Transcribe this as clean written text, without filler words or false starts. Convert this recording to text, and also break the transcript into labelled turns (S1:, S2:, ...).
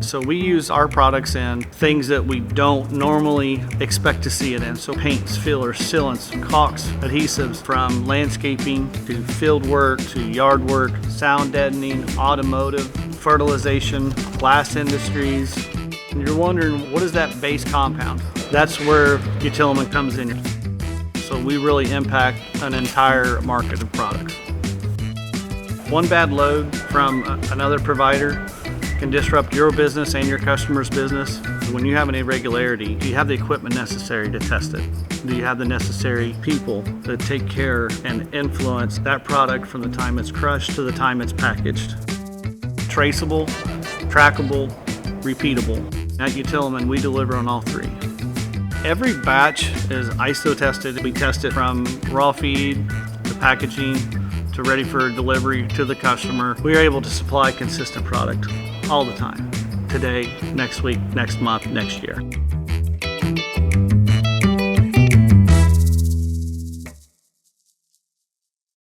S1: So we use our products in things that we don't normally expect to see it in. So paints, fillers, sealants, caulks, adhesives, from landscaping to field work to yard work, sound deadening, automotive, fertilization, glass industries. And you're wondering, what is that base compound? That's where Utilimin comes in. So we really impact an entire market of products. One bad load from another provider can disrupt your business and your customer's business. When you have an irregularity, do you have the equipment necessary to test it? Do you have the necessary people that take care and influence that product from the time it's crushed to the time it's packaged? Traceable, trackable, repeatable. At Utilimin, we deliver on all three. Every batch is ISO tested. We test it from raw feed to packaging to ready for delivery to the customer. We are able to supply consistent product all the time. Today, next week, next month, next year.